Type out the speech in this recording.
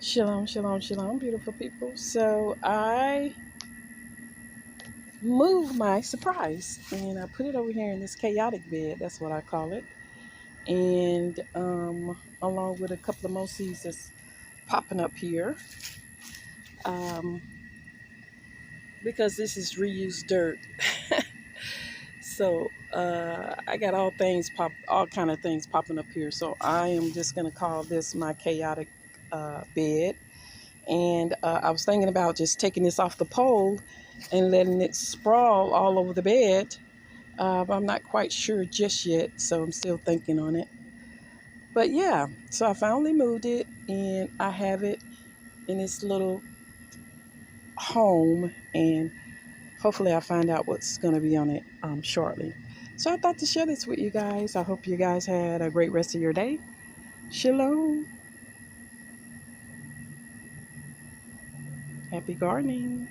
Shalom, shalom, shalom, beautiful people. So I moved my surprise and I put it over here in this chaotic bed. That's what I call it. And along with a couple of more seeds that's popping up here, um, because this is reused dirt. So I got all kind of things popping up here. So I am just gonna call this my chaotic bed. And I was thinking about just taking this off the pole and letting it sprawl all over the bed. But I'm not quite sure just yet, so I'm still thinking on it. But yeah, so I finally moved it and I have it in this little home, and hopefully I find out what's going to be on it shortly. So I thought to share this with you guys. I hope you guys had a great rest of your day. Shalom. Happy gardening.